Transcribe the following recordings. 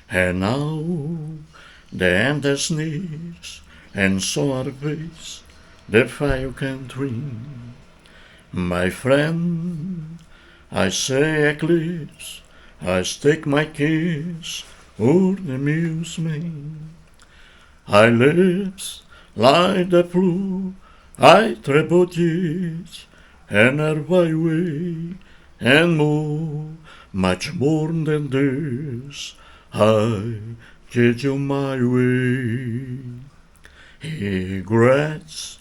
And now the end is near, and so are ways the fire can dream. My friend, I say eclipse, I stake my kiss o'er the amusement. I lips like the blue, I trebuchet, and are by way, and more, much more than this, I get you my way. Regrets,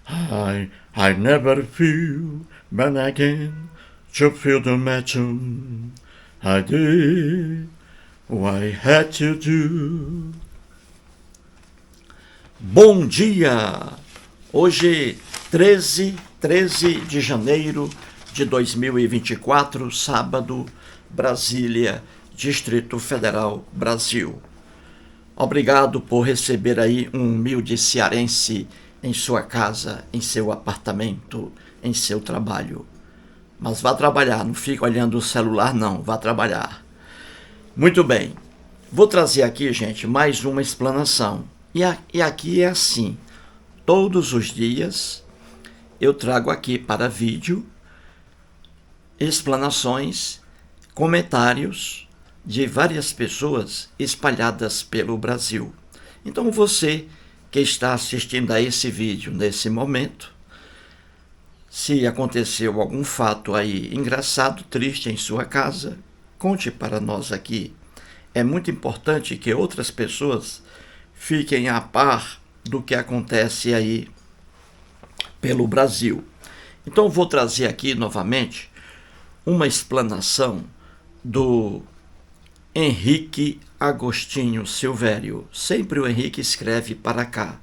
I never feel, but again, to feel the matter. I did what I had to do. Bom dia! Hoje, 13 de janeiro de 2024, sábado, Brasília, Distrito Federal, Brasil. Obrigado por receber aí um humilde cearense em sua casa, em seu apartamento, em seu trabalho. Mas vá trabalhar, não fique olhando o celular não, vá trabalhar. Muito bem, vou trazer aqui, gente, mais uma explanação. E aqui é assim, todos os dias eu trago aqui para vídeo explanações, comentários de várias pessoas espalhadas pelo Brasil. Então você que está assistindo a esse vídeo nesse momento, se aconteceu algum fato aí engraçado, triste em sua casa, conte para nós aqui. É muito importante que outras pessoas fiquem a par do que acontece aí pelo Brasil. Então vou trazer aqui novamente uma explanação do Henrique Agostinho Silvério. Sempre o Henrique escreve para cá,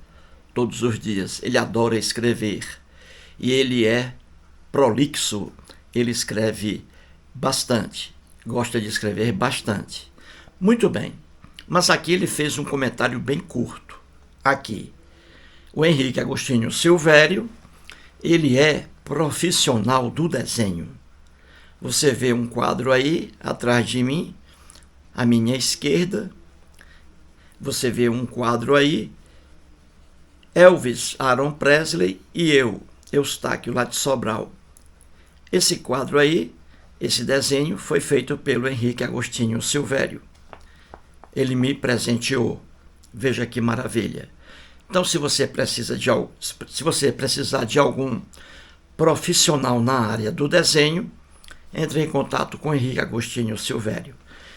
todos os dias. Ele adora escrever e ele é prolixo, ele escreve bastante, gosta de escrever bastante. Muito bem, mas aqui ele fez um comentário bem curto. Aqui, o Henrique Agostinho Silvério, ele é profissional do desenho. Você vê um quadro aí, atrás de mim, à minha esquerda. Você vê um quadro aí, Elvis Aaron Presley e eu, Eustáquio lá de Sobral. Esse quadro aí, esse desenho, foi feito pelo Henrique Agostinho Silvério. Ele me presenteou. Veja que maravilha. Então, se você precisar de algum profissional na área do desenho, entre em contato com Henrique Agostinho Silvério.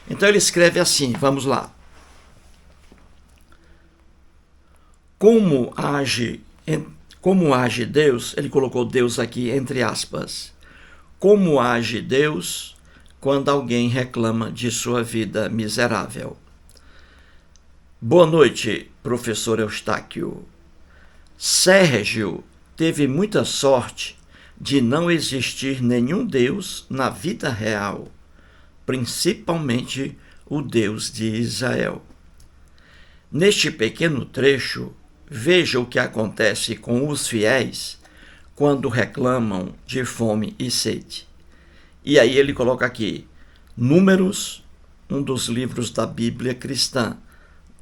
Então ele escreve assim, vamos lá. Como age Deus, ele colocou Deus aqui entre aspas. Como age Deus quando alguém reclama de sua vida miserável? Boa noite, professor Eustáquio. Sérgio teve muita sorte de não existir nenhum Deus na vida real, principalmente o Deus de Israel. Neste pequeno trecho, veja o que acontece com os fiéis quando reclamam de fome e sede. E aí ele coloca aqui, Números, um dos livros da Bíblia cristã,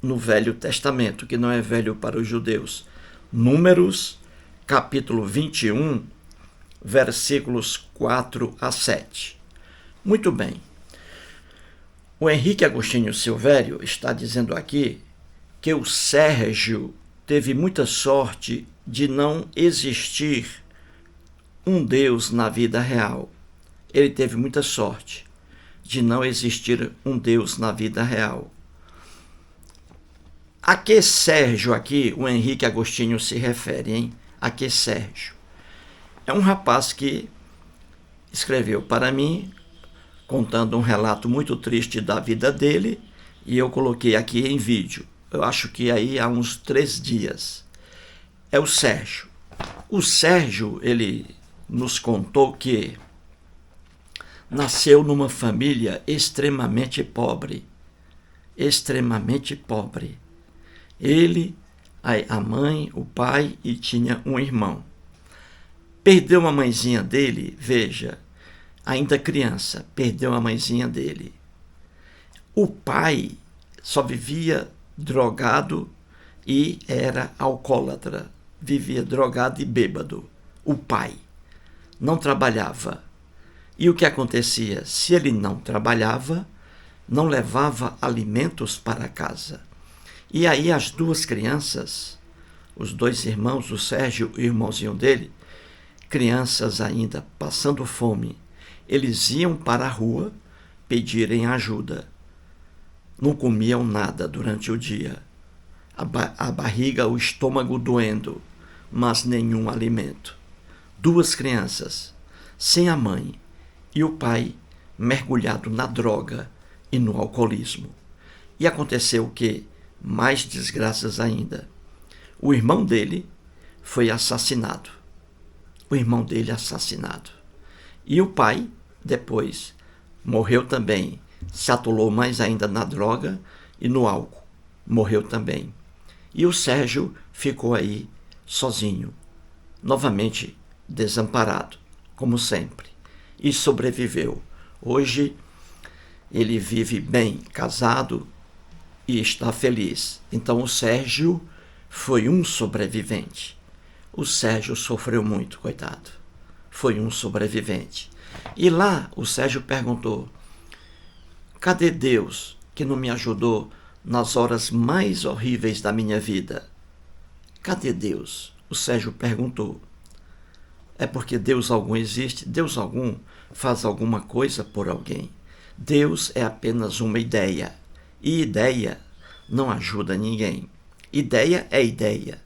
no Velho Testamento, que não é velho para os judeus. Números, capítulo 21, versículos 4 a 7. Muito bem. O Henrique Agostinho Silvério está dizendo aqui que o Sérgio teve muita sorte de não existir um Deus na vida real. Ele teve muita sorte de não existir um Deus na vida real. A que Sérgio aqui, o Henrique Agostinho se refere, hein? A que Sérgio? É um rapaz que escreveu para mim, contando um relato muito triste da vida dele, e eu coloquei aqui em vídeo. Eu acho que aí há uns 3 dias. É o Sérgio. O Sérgio, ele nos contou que nasceu numa família extremamente pobre. Extremamente pobre. Ele, a mãe, o pai e tinha um irmão. Perdeu a mãezinha dele, veja, ainda criança, perdeu a mãezinha dele. O pai só vivia drogado e era alcoólatra. Vivia drogado e bêbado. O pai não trabalhava. E o que acontecia? Se ele não trabalhava, não levava alimentos para casa. E aí as duas crianças, os dois irmãos, o Sérgio e o irmãozinho dele, crianças ainda, passando fome, eles iam para a rua pedirem ajuda. Não comiam nada durante o dia. A barriga, o estômago doendo, mas nenhum alimento. Duas crianças, sem a mãe, e o pai mergulhado na droga e no alcoolismo. E aconteceu o quê? Mais desgraças ainda. O irmão dele foi assassinado. O irmão dele assassinado. E o pai, depois, morreu também. Se atolou mais ainda na droga e no álcool. Morreu também. E o Sérgio ficou aí sozinho, novamente desamparado, como sempre. E sobreviveu. Hoje ele vive bem, casado e está feliz. Então o Sérgio foi um sobrevivente. O Sérgio sofreu muito, coitado. Foi um sobrevivente. E lá o Sérgio perguntou: cadê Deus que não me ajudou nas horas mais horríveis da minha vida? Cadê Deus? O Sérgio perguntou. É porque Deus algum existe? Deus algum faz alguma coisa por alguém? Deus é apenas uma ideia. E ideia não ajuda ninguém. Ideia é ideia.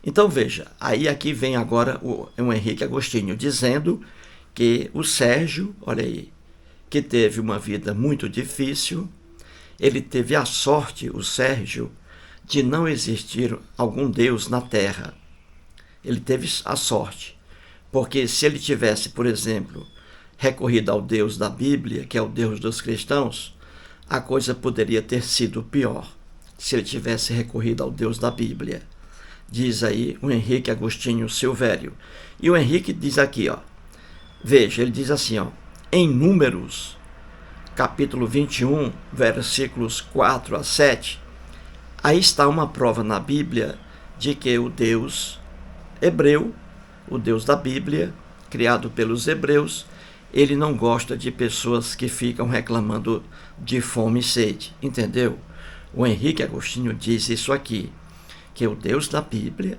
Então veja, aí aqui vem agora o Henrique Agostinho dizendo que o Sérgio, olha aí, que teve uma vida muito difícil, ele teve a sorte, o Sérgio, de não existir algum Deus na Terra. Ele teve a sorte, porque se ele tivesse, por exemplo, recorrido ao Deus da Bíblia, que é o Deus dos cristãos, a coisa poderia ter sido pior, se ele tivesse recorrido ao Deus da Bíblia. Diz aí o Henrique Agostinho Silvério. E o Henrique diz aqui, ó, veja, ele diz assim, ó, em Números, capítulo 21, versículos 4 a 7, aí está uma prova na Bíblia de que o Deus hebreu, o Deus da Bíblia, criado pelos hebreus, ele não gosta de pessoas que ficam reclamando de fome e sede, entendeu? O Henrique Agostinho diz isso aqui, que o Deus da Bíblia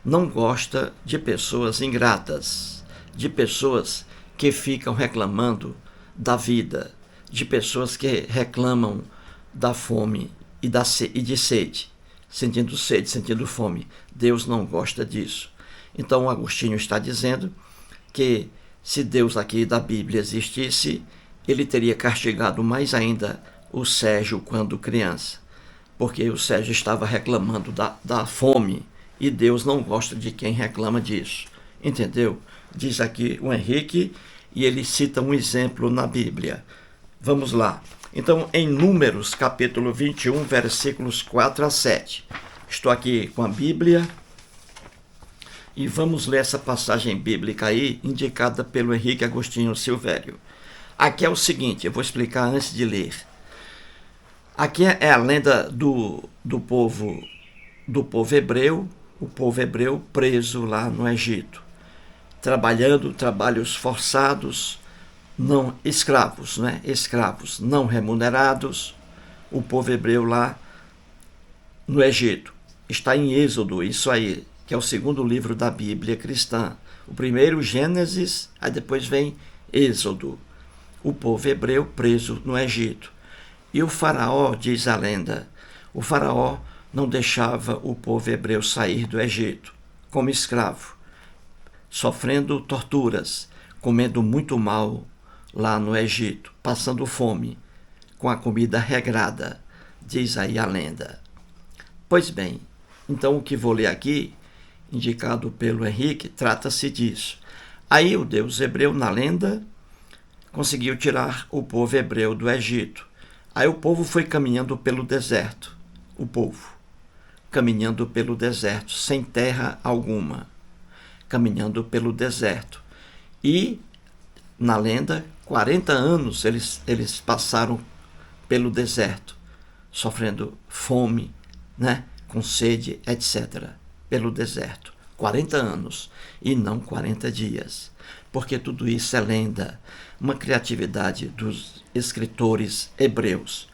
não gosta de pessoas ingratas, de pessoas que ficam reclamando da vida, de pessoas que reclamam da fome e de sede, sentindo fome. Deus não gosta disso. Então, Agostinho está dizendo que se Deus aqui da Bíblia existisse, ele teria castigado mais ainda o Sérgio quando criança, porque o Sérgio estava reclamando da fome e Deus não gosta de quem reclama disso. Entendeu? Diz aqui o Henrique e ele cita um exemplo na Bíblia. Vamos lá. Então, em Números, capítulo 21, versículos 4 a 7. Estou aqui com a Bíblia e vamos ler essa passagem bíblica aí, indicada pelo Henrique Agostinho Silvério. Aqui é o seguinte, eu vou explicar antes de ler. Aqui é a lenda do povo hebreu, o povo hebreu preso lá no Egito, trabalhando trabalhos forçados, não escravos, né? Escravos não remunerados, o povo hebreu lá no Egito. Está em Êxodo, isso aí, que é o segundo livro da Bíblia cristã. O primeiro, Gênesis, aí depois vem Êxodo. O povo hebreu preso no Egito. E o faraó, diz a lenda, o faraó não deixava o povo hebreu sair do Egito como escravo, sofrendo torturas, comendo muito mal lá no Egito, passando fome, com a comida regrada, diz aí a lenda. Pois bem, então o que vou ler aqui, indicado pelo Henrique, trata-se disso. Aí o Deus hebreu, na lenda, conseguiu tirar o povo hebreu do Egito. Aí o povo foi caminhando pelo deserto, caminhando pelo deserto, sem terra alguma, caminhando pelo deserto. E, na lenda, 40 anos eles passaram pelo deserto, sofrendo fome, né? Com sede, etc., pelo deserto. 40 anos e não 40 dias. Porque tudo isso é lenda, uma criatividade dos escritores hebreus.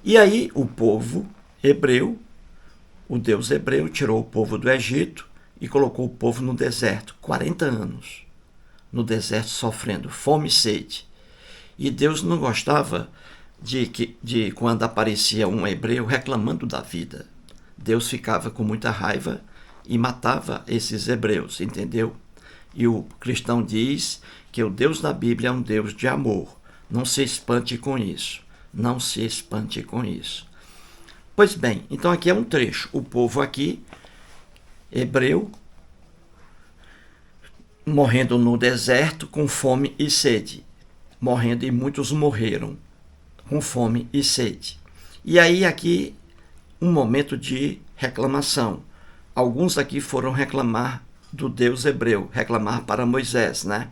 E aí o povo hebreu, o Deus hebreu, tirou o povo do Egito e colocou o povo no deserto. 40 anos no deserto sofrendo fome e sede. E Deus não gostava de quando aparecia um hebreu reclamando da vida. Deus ficava com muita raiva e matava esses hebreus, entendeu? E o cristão diz que o Deus da Bíblia é um Deus de amor. Não se espante com isso. Não se espante com isso. Pois bem, então aqui é um trecho. O povo aqui, hebreu, morrendo no deserto com fome e sede. Morrendo e muitos morreram com fome e sede. E aí aqui um momento de reclamação. Alguns aqui foram reclamar do Deus hebreu, reclamar para Moisés, né?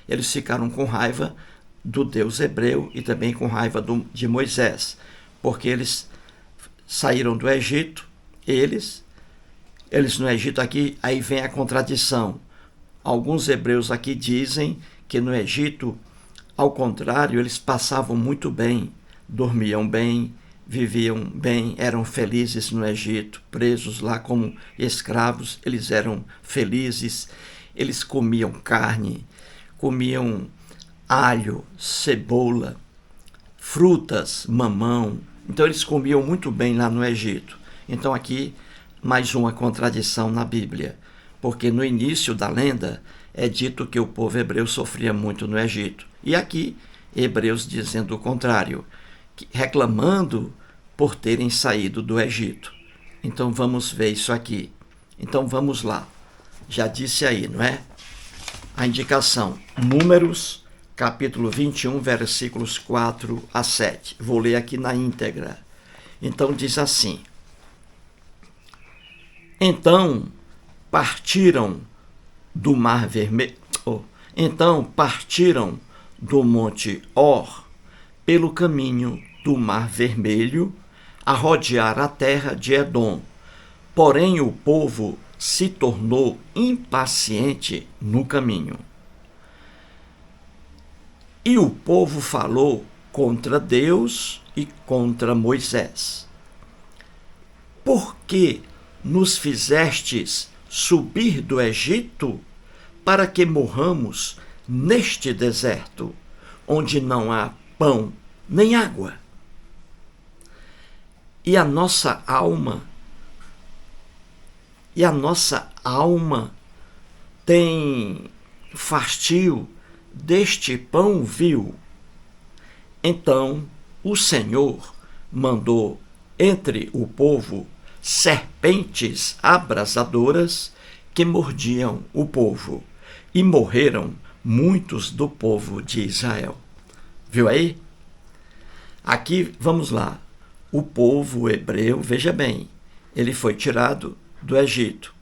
Eles ficaram com raiva do Deus hebreu e também com raiva de Moisés, porque eles saíram do Egito, eles no Egito aqui, aí vem a contradição. Alguns hebreus aqui dizem que no Egito, ao contrário, eles passavam muito bem, dormiam bem, viviam bem, eram felizes no Egito, presos lá como escravos, eles eram felizes, eles comiam carne, comiam alho, cebola, frutas, mamão, então eles comiam muito bem lá no Egito. Então aqui mais uma contradição na Bíblia, porque no início da lenda é dito que o povo hebreu sofria muito no Egito, e aqui hebreus dizendo o contrário, reclamando por terem saído do Egito. Então vamos ver isso aqui. Então vamos lá. Já disse aí, não é? A indicação, Números, capítulo 21, versículos 4 a 7. Vou ler aqui na íntegra. Então diz assim: Então partiram do Mar Vermelho. Então partiram do Monte Hor pelo caminho do Mar Vermelho a rodear a terra de Edom. Porém o povo se tornou impaciente no caminho. E o povo falou contra Deus e contra Moisés. Por que nos fizestes subir do Egito para que morramos neste deserto, onde não há pão nem água? E a nossa alma tem fastio deste pão vil. Então o Senhor mandou entre o povo serpentes abrasadoras que mordiam o povo, e morreram muitos do povo de Israel. Viu aí? Aqui, vamos lá. O povo hebreu, veja bem, ele foi tirado do Egito.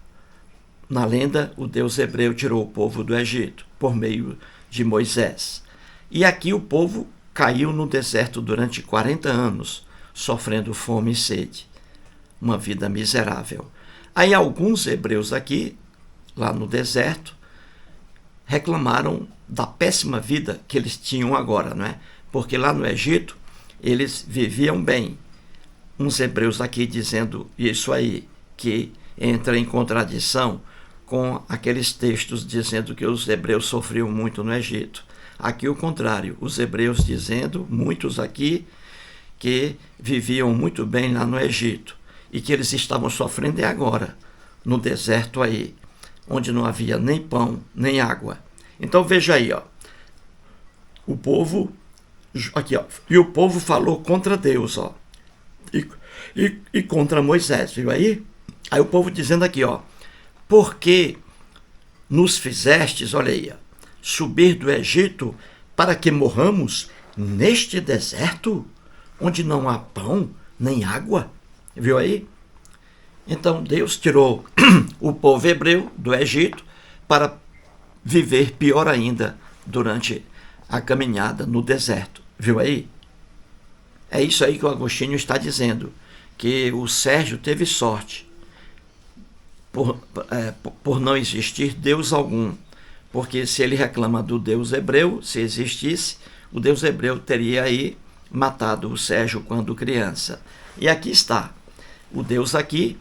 Na lenda, o Deus hebreu tirou o povo do Egito por meio de Moisés. E aqui o povo caiu no deserto durante 40 anos, sofrendo fome e sede. Uma vida miserável. Aí alguns hebreus aqui, lá no deserto, reclamaram da péssima vida que eles tinham agora, não é? Porque lá no Egito, eles viviam bem. Uns hebreus aqui dizendo isso aí, que entra em contradição com aqueles textos dizendo que os hebreus sofriam muito no Egito. Aqui o contrário, os hebreus dizendo, muitos aqui, que viviam muito bem lá no Egito e que eles estavam sofrendo agora, no deserto aí, onde não havia nem pão, nem água. Então veja aí, ó, o povo, aqui, ó, e o povo falou contra Deus, ó, e contra Moisés, viu aí? Aí o povo dizendo aqui, ó, porque nos fizestes, olha aí, ó, subir do Egito para que morramos neste deserto, onde não há pão nem água, viu aí? Então Deus tirou o povo hebreu do Egito para viver pior ainda durante a caminhada no deserto, viu aí? É isso aí que o Agostinho está dizendo, que o Sérgio teve sorte por não existir Deus algum, porque se ele reclama do Deus hebreu, se existisse, o Deus hebreu teria aí matado o Sérgio quando criança. E aqui está, o Deus aqui,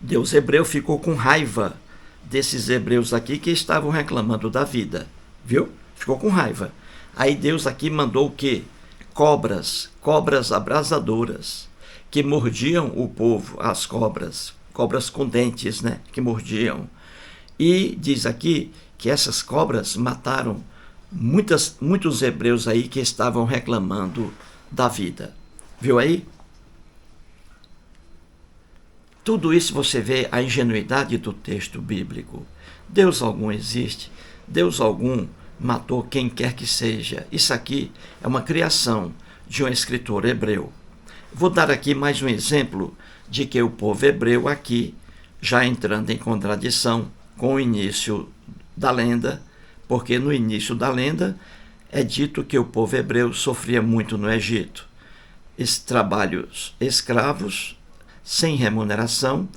Deus hebreu, ficou com raiva desses hebreus aqui que estavam reclamando da vida, viu? Ficou com raiva. Aí Deus aqui mandou o quê? Cobras abrasadoras, que mordiam o povo, as cobras com dentes, né? Que mordiam. E diz aqui que essas cobras mataram muitos hebreus aí que estavam reclamando da vida. Viu aí? Tudo isso você vê a ingenuidade do texto bíblico. Deus algum existe, Deus algum matou quem quer que seja. Isso aqui é uma criação de um escritor hebreu. Vou dar aqui mais um exemplo de que o povo hebreu aqui, já entrando em contradição com o início da lenda, porque no início da lenda é dito que o povo hebreu sofria muito no Egito. Trabalhos escravos, sem remuneração,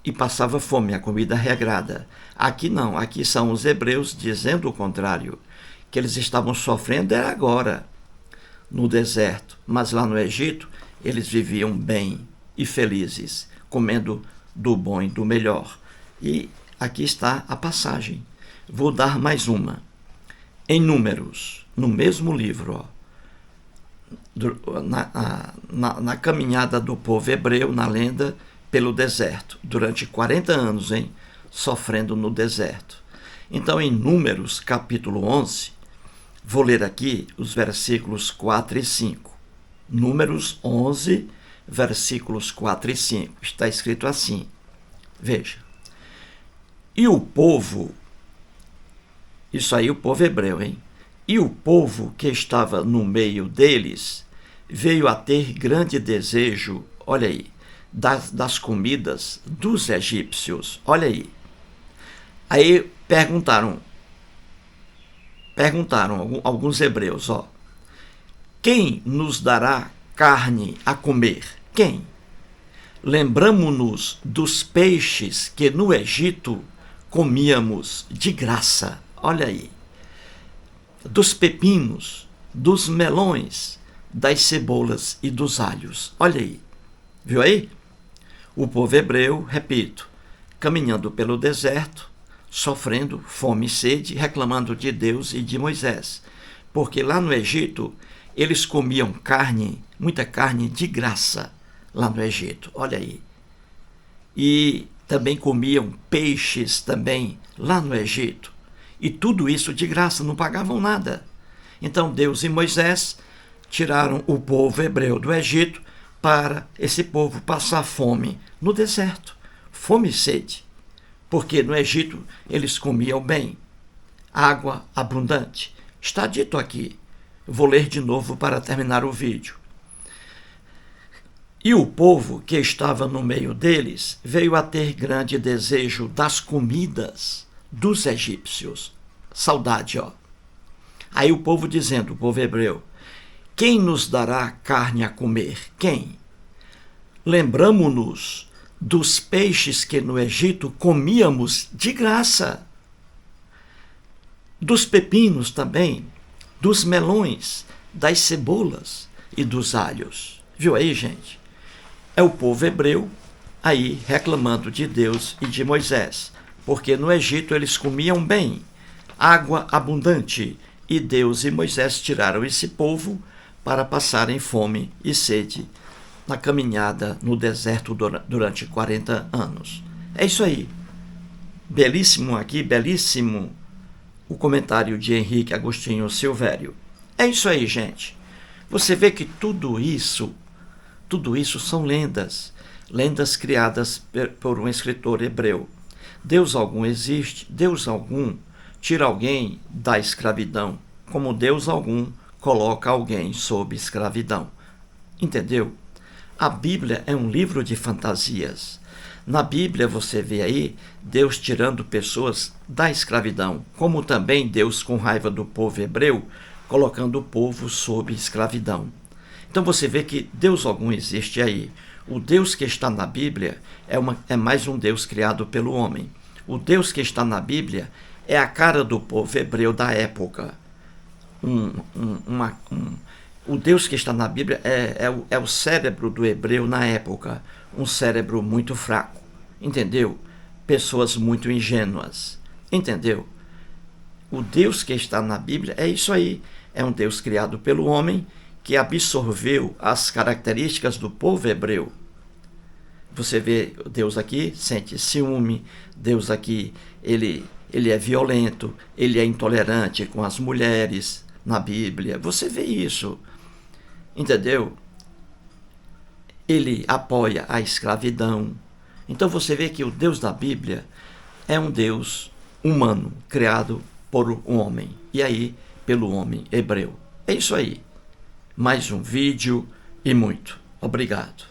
e passava fome, a comida regrada. Aqui não, aqui são os hebreus dizendo o contrário, que eles estavam sofrendo era agora, no deserto, mas lá no Egito eles viviam bem e felizes, comendo do bom e do melhor. E aqui está a passagem. Vou dar mais uma. Em Números, no mesmo livro, na caminhada do povo hebreu, na lenda, pelo deserto, durante 40 anos, sofrendo no deserto. Então, em Números, capítulo 11, vou ler aqui os versículos 4 e 5. Números 11, versículos 4 e 5. Está escrito assim, veja. E o povo, isso aí o povo hebreu, E o povo que estava no meio deles veio a ter grande desejo, olha aí, das comidas dos egípcios, olha aí. Aí perguntaram alguns hebreus, quem nos dará carne a comer? Quem? Lembramo-nos dos peixes que no Egito comíamos de graça, olha aí. Dos pepinos, dos melões, das cebolas e dos alhos. Olha aí. Viu aí? O povo hebreu, repito, caminhando pelo deserto, sofrendo fome e sede, reclamando de Deus e de Moisés. Porque lá no Egito, eles comiam carne, muita carne de graça, lá no Egito. Olha aí. E também comiam peixes também, lá no Egito. E tudo isso de graça, não pagavam nada. Então Deus e Moisés tiraram o povo hebreu do Egito para esse povo passar fome no deserto. Fome e sede. Porque no Egito eles comiam bem. Água abundante. Está dito aqui. Vou ler de novo para terminar o vídeo. E o povo que estava no meio deles veio a ter grande desejo das comidas dos egípcios. Saudade, Aí o povo dizendo, o povo hebreu, quem nos dará carne a comer? Quem? Lembramo-nos dos peixes que no Egito comíamos de graça. Dos pepinos também, dos melões, das cebolas e dos alhos. Viu aí, gente? É o povo hebreu aí reclamando de Deus e de Moisés, porque no Egito eles comiam bem, água abundante, e Deus e Moisés tiraram esse povo para passarem fome e sede na caminhada no deserto durante 40 anos. É isso aí. Belíssimo aqui, belíssimo o comentário de Henrique Agostinho Silvério. É isso aí, gente. Você vê que tudo isso são lendas criadas por um escritor hebreu. Deus algum existe, Deus algum tira alguém da escravidão, como Deus algum coloca alguém sob escravidão. Entendeu? A Bíblia é um livro de fantasias. Na Bíblia você vê aí Deus tirando pessoas da escravidão, como também Deus com raiva do povo hebreu, colocando o povo sob escravidão. Então você vê que Deus algum existe aí. O Deus que está na Bíblia é mais um Deus criado pelo homem. O Deus que está na Bíblia é a cara do povo hebreu da época. O Deus que está na Bíblia é o cérebro do hebreu na época. Um cérebro muito fraco. Entendeu? Pessoas muito ingênuas. Entendeu? O Deus que está na Bíblia é isso aí. É um Deus criado pelo homem que absorveu as características do povo hebreu. Você vê Deus aqui, sente ciúme, Deus aqui, ele é violento, ele é intolerante com as mulheres na Bíblia. Você vê isso, entendeu? Ele apoia a escravidão. Então você vê que o Deus da Bíblia é um Deus humano, criado por um homem, e aí pelo homem hebreu. É isso aí. Mais um vídeo e muito obrigado.